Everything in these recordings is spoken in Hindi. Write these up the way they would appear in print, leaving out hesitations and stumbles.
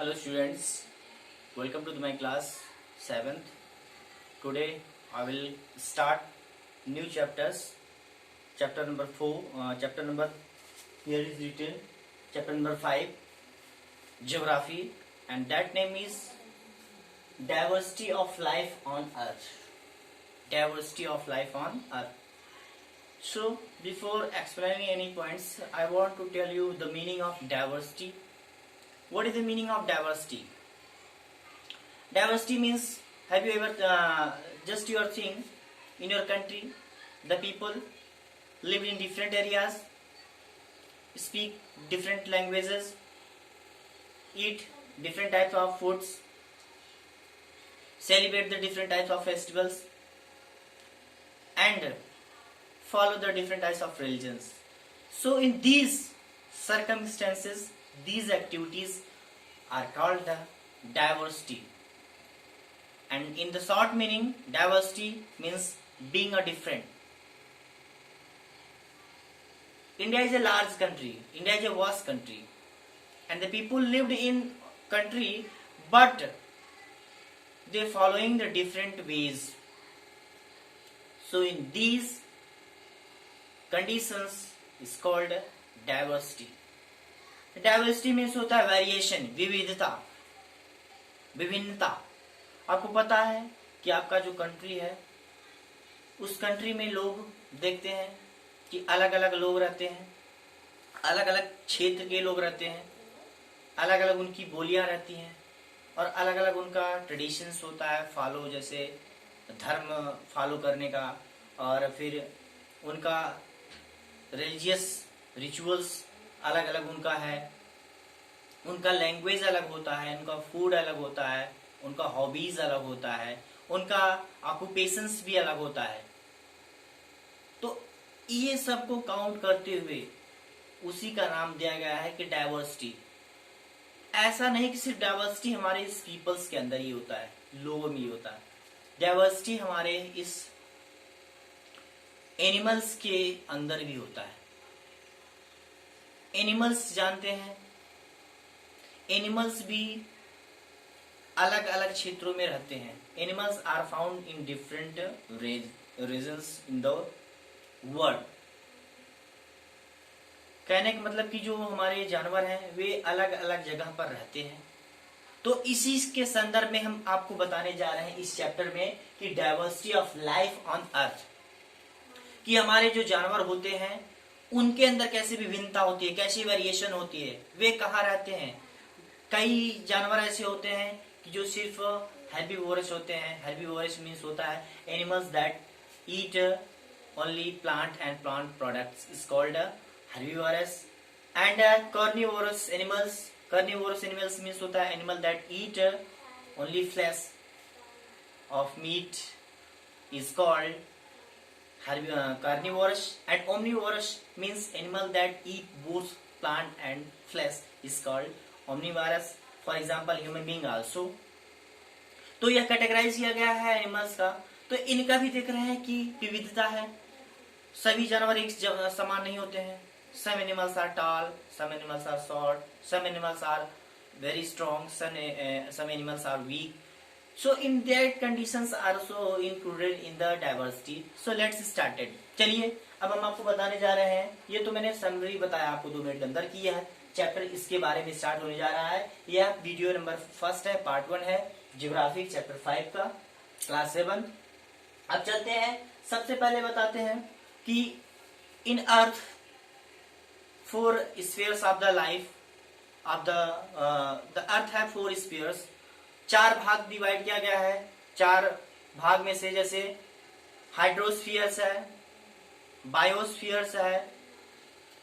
Hello students, welcome to my class 7th. Today I will start new chapters. Chapter number 4, chapter number here is written, chapter number 5, Geography, and that name is Diversity of Life on Earth. Diversity of Life on Earth. So before explaining any points, I want to tell you the meaning of diversity. What is the meaning of diversity? Diversity means, have you ever just your thing in your country, the people live in different areas, speak different languages, eat different types of foods, celebrate the different types of festivals, and follow the different types of religions. So in these circumstances, these activities are called the diversity. And in the short meaning, diversity means being a different. India is a large country. India is a vast country. And the people lived in country, but they following the different ways. So in these conditions is called diversity. Diversity means होता है वेरिएशन, विविधता, विभिन्नता. आपको पता है कि आपका जो कंट्री है उस कंट्री में लोग देखते हैं कि अलग अलग लोग रहते हैं, अलग अलग क्षेत्र के लोग रहते हैं, अलग अलग उनकी बोलियां रहती हैं और अलग अलग उनका ट्रेडिशंस होता है फॉलो, जैसे धर्म फॉलो करने का, और फिर उनका रिलीजियस रिचुअल्स अलग अलग उनका है, उनका लैंग्वेज अलग होता है, उनका फूड अलग होता है, उनका हॉबीज अलग होता है, उनका ऑक्यूपेशंस भी अलग होता है. तो ये सब को काउंट करते हुए उसी का नाम दिया गया है कि डाइवर्सिटी. ऐसा नहीं कि सिर्फ डाइवर्सिटी हमारे इस पीपल्स के अंदर ही होता है, लोगों में ही होता है. डाइवर्सिटी हमारे इस एनिमल्स के अंदर भी होता है. एनिमल्स जानते हैं, एनिमल्स भी अलग अलग क्षेत्रों में रहते हैं. Animals are found in different regions in the world. कहने का मतलब कि जो हमारे जानवर हैं वे अलग अलग जगह पर रहते हैं. तो इसी के संदर्भ में हम आपको बताने जा रहे हैं इस चैप्टर में कि diversity of life on earth, कि हमारे जो जानवर होते हैं उनके अंदर कैसी विभिन्नता होती है, कैसी वेरिएशन होती है, वे कहाँ रहते हैं. कई जानवर ऐसे होते हैं कि जो सिर्फ हेर्बिवोरस होते हैं. हेर्बिवोरस मीन्स होता है animals that eat only plant and plant products is called herbivorous. And carnivorous animals, carnivorous animals means होता है animal that eat only flesh of meat is called carnivorous. And omnivorous means animal that eat both plant and flesh is called omnivorous. For example, human being also. तो यह कैटेगराइज किया गया है एनिमल्स का. तो इनका भी देख रहे हैं कि विविधता है. सभी जानवर एक समान नहीं होते हैं. Some animals are tall, some animals are short, some animals are very strong, some animals are weak. So in that conditions are also included in the diversity. So let's start it. चलिए अब हम आपको बताने जा रहे हैं. ये तो मैंने समरी बताया आपको 2 मिनट के अंदर कि यह चैप्टर इसके बारे में स्टार्ट होने जा रहा है. यह वीडियो नंबर 1 है, पार्ट 1 है, ज्योग्राफी चैप्टर 5 का, क्लास 7. अब चलते हैं. सबसे पहले बताते हैं कि इन अर्थ 4 spheres of the life of the earth है 4 स्फीयर्स. 4 भाग डिवाइड किया गया है. 4 भाग में से जैसे हाइड्रोस्फीयर्स है, बायोस्फीयर्स है,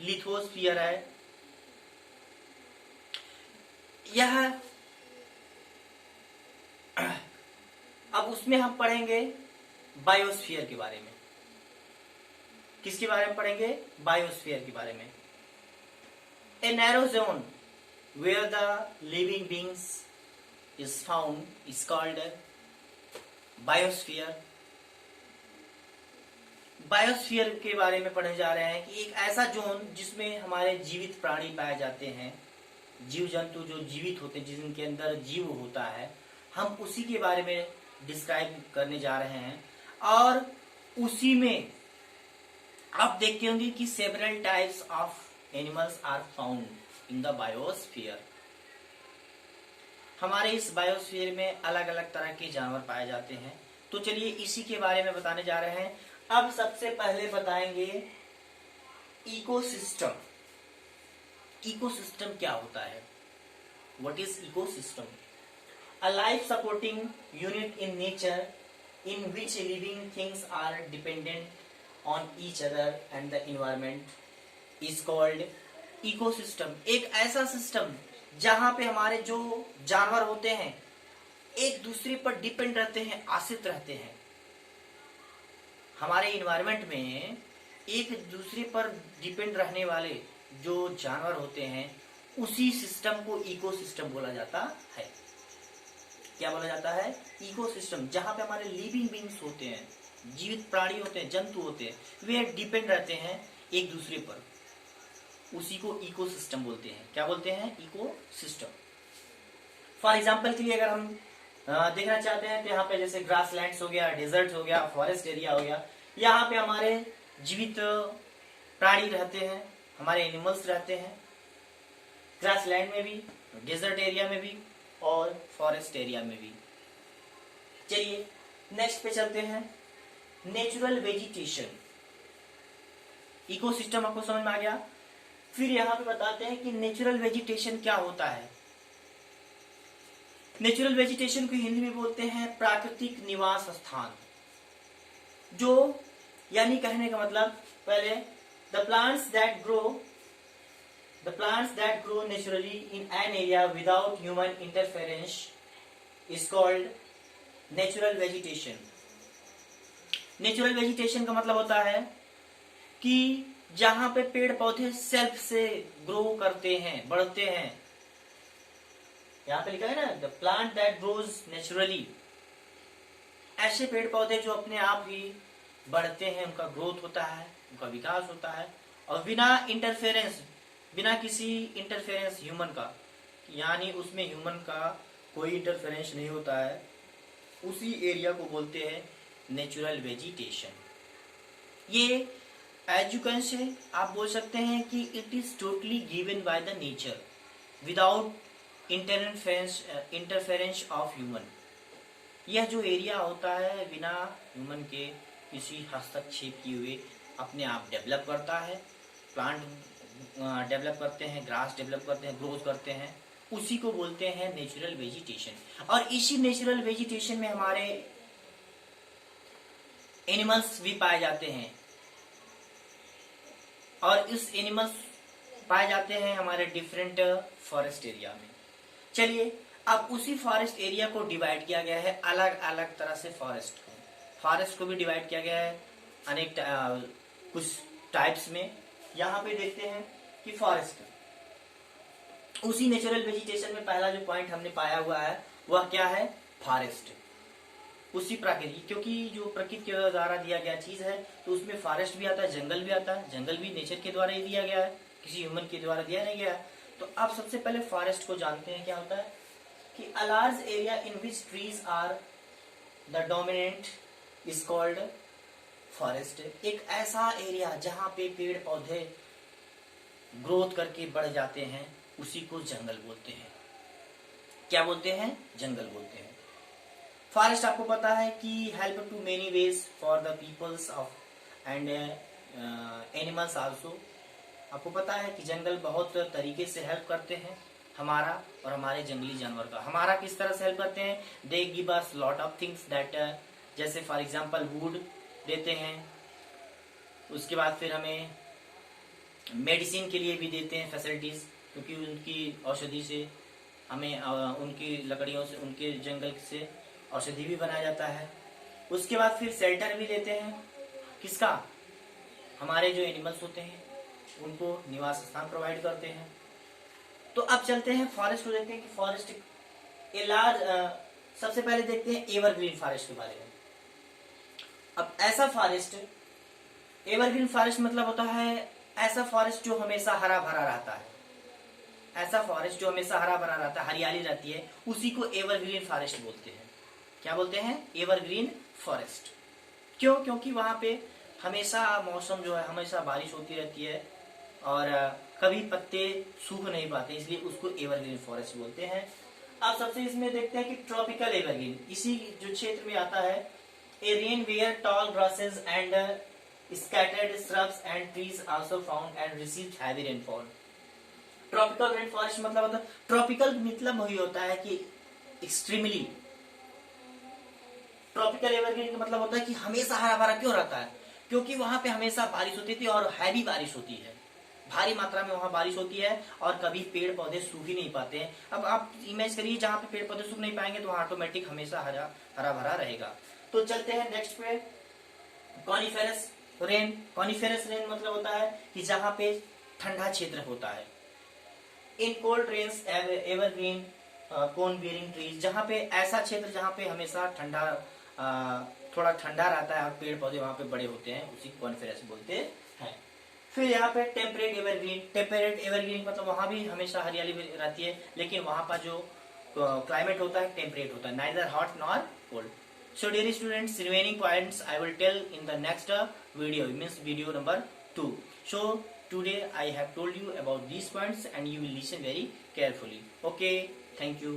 लिथोस्फीयर है. यह अब उसमें हम पढ़ेंगे बायोस्फीयर के बारे में. किसके बारे में पढ़ेंगे? बायोस्फीयर के बारे में. A narrow zone where the living beings is found is called biosphere. Biosphere के बारे में पढ़ने जा रहे हैं कि एक ऐसा जोन जिसमें हमारे जीवित प्राणी पाए जाते हैं जीव जंतु जो जीवित होते हैं, जिनके अंदर जीव होता है, हम उसी के बारे में डिस्क्राइब करने जा रहे हैं। और उसी में आप देखते होंगे कि several types of animals are found in the biosphere. हमारे इस बायोस्फीयर में अलग अलग तरह के जानवर पाए जाते हैं। तो चलिए इसी के बारे में बताने जा रहे हैं। अब सबसे पहले बताएंगे इकोसिस्टम। इकोसिस्टम क्या होता है? What is ecosystem? A life supporting unit in nature in which living things are dependent on each other and the environment is called ecosystem। एक ऐसा सिस्टम जहां पे हमारे जो जानवर होते हैं एक दूसरे पर डिपेंड रहते हैं, आश्रित रहते हैं। हमारे इन्वायरमेंट में एक दूसरे पर डिपेंड रहने वाले जो जानवर होते हैं उसी सिस्टम को इकोसिस्टम बोला जाता है। क्या बोला जाता है? इकोसिस्टम। जहां पे हमारे लिविंग बींग्स होते हैं, जीवित प्राणी होते हैं, जंतु होते हैं, वे डिपेंड रहते हैं एक दूसरे पर, उसी को इकोसिस्टम बोलते हैं। क्या बोलते हैं? इकोसिस्टम। फॉर एग्जांपल के लिए अगर हम देखना चाहते हैं तो यहाँ पे जैसे ग्रासलैंड्स हो गया, डेजर्ट हो गया, फॉरेस्ट एरिया हो गया, यहाँ पे हमारे जीवित प्राणी रहते हैं, हमारे एनिमल्स रहते हैं, ग्रासलैंड में भी, डेजर्ट एरिया में भी और फॉरेस्ट एरिया में भी। चलिए नेक्स्ट पे चलते हैं। Natural vegetation. इकोसिस्टम आपको समझ में आ गया। फिर यहां पे बताते हैं कि नेचुरल वेजिटेशन क्या होता है। नेचुरल वेजिटेशन को हिंदी में बोलते हैं प्राकृतिक निवास स्थान। जो यानी कहने का मतलब, पहले the plants that grow naturally in an area without human interference is called natural vegetation। Natural vegetation का मतलब होता है कि जहां पे पेड़ पौधे सेल्फ से ग्रो करते हैं, बढ़ते हैं। यहां पे लिखा है ना, the plant that grows naturally. ऐसे पेड़ पौधे जो अपने आप ही बढ़ते हैं, उनका ग्रोथ होता है, उनका विकास होता है और बिना इंटरफेरेंस, बिना किसी इंटरफेरेंस ह्यूमन का, यानी उसमें ह्यूमन का कोई इंटरफेरेंस नहीं होता है, उसी एरिया को बोलते हैं नेचुरल वेजिटेशन। ये एजुकेशन आप बोल सकते हैं कि it is totally given by the nature without interference of human. यह जो एरिया होता है बिना ह्यूमन के किसी हस्तक्षेप किए हुए अपने आप डेवलप करता है। प्लांट डेवलप करते हैं, ग्रास डेवलप करते हैं, ग्रोथ करते हैं, उसी को बोलते हैं नेचुरल वेजिटेशन। और इसी नेचुरल वेजिटेशन में हमारे एनिमल्स भी पाए जाते हैं और इस एनिमल्स पाए जाते हैं हमारे डिफरेंट फॉरेस्ट एरिया में। चलिए अब उसी फॉरेस्ट एरिया को डिवाइड किया गया है अलग अलग तरह से। फॉरेस्ट को भी डिवाइड किया गया है अनेक कुछ टाइप्स में। यहाँ पे देखते हैं कि फॉरेस्ट, उसी नेचुरल वेजिटेशन में पहला जो पॉइंट हमने पाया हुआ है वह क्या है? फॉरेस्ट। उसी प्रकृति, क्योंकि जो प्रकृति के द्वारा दिया गया चीज है तो उसमें फॉरेस्ट भी आता है, जंगल भी आता है। जंगल भी नेचर के द्वारा ही दिया गया है, किसी ह्यूमन के द्वारा दिया नहीं गया है। तो आप सबसे पहले फॉरेस्ट को जानते हैं। क्या होता है कि a large area in which trees are the dominant is called forest. एक ऐसा एरिया जहां पे पेड़ पौधे ग्रोथ करके बढ़ जाते हैं, उसी को जंगल बोलते हैं। क्या बोलते हैं? जंगल बोलते हैं। फॉरेस्ट आपको पता है कि help to many ways for the peoples of and animals also. आपको पता है कि जंगल बहुत तरीके से हेल्प करते हैं हमारा और हमारे जंगली जानवर का। हमारा किस तरह से हेल्प करते हैं? They give us lot of things that, जैसे फॉर एग्जांपल वुड देते हैं, उसके बाद फिर हमें मेडिसिन के लिए भी देते हैं फैसिलिटीज, क्योंकि उनकी औषधि से हमें उनकी लकड़ियों से, उनके जंगल से औषधि भी बनाया जाता है। उसके बाद फिर शेल्टर भी देते हैं। किसका? हमारे जो एनिमल्स होते हैं उनको निवास स्थान प्रोवाइड करते हैं। तो अब चलते हैं फॉरेस्ट को देखते हैं कि फॉरेस्ट ए लार्ज, सबसे पहले देखते हैं एवरग्रीन फॉरेस्ट के बारे में। अब ऐसा फॉरेस्ट, एवरग्रीन फॉरेस्ट मतलब होता है ऐसा फॉरेस्ट जो हमेशा हरा भरा रहता है। ऐसा फॉरेस्ट जो हमेशा हरा भरा रहता है, हरियाली रहती है, उसी को एवरग्रीन फॉरेस्ट बोलते हैं। क्या बोलते हैं? Evergreen forest. क्यों? क्योंकि वहां पे हमेशा मौसम जो है, हमेशा बारिश होती रहती है और कभी पत्ते सूख नहीं पाते, इसलिए उसको एवरग्रीन फॉरेस्ट बोलते हैं। अब सबसे इसमें देखते हैं कि ट्रॉपिकल एवरग्रीन इसी जो क्षेत्र में आता है। A rain where tall grasses and scattered shrubs and trees also found and received heavy rainfall. Tropical rain forest मतलब होता है, ट्रॉपिकल मतलब वही होता है कि एक्सट्रीमली। ट्रॉपिकल एवरग्रीन का मतलब होता है कि हमेशा हरा भरा क्यों रहता है? क्योंकि वहां पे हमेशा बारिश होती थी और हैवी बारिश होती है, भारी मात्रा में वहां बारिश होती है और कभी पेड़ पौधे सूख ही नहीं पाते हैं। अब आप इमेज करिए जहां पे पेड़ पौधे सूख नहीं पाएंगे तो वहां ऑटोमेटिक हमेशा हरा भरा रहेगा। तो चलते हैं नेक्स्ट पे, कॉनिफेरस रेन। कॉनिफेरस रेन मतलब होता है कि जहां पे ठंडा क्षेत्र होता है। In cold regions evergreen cone bearing trees, जहां पे ऐसा क्षेत्र जहां पे हमेशा ठंडा थोड़ा ठंडा रहता है और पेड़ पौधे वहां पे बड़े होते हैं, उसी को कॉनिफेरस बोलते हैं। फिर यहाँ पे टेम्परेट एवरग्रीन। टेम्परेट एवरग्रीन मतलब वहां भी हमेशा हरियाली रहती है, लेकिन वहां का जो क्लाइमेट होता है टेम्परेट होता है, neither hot nor cold. So dear students, remaining points I will tell in the next video, means video number 2. So today I have told you about these points and you will listen very carefully. Okay, thank you.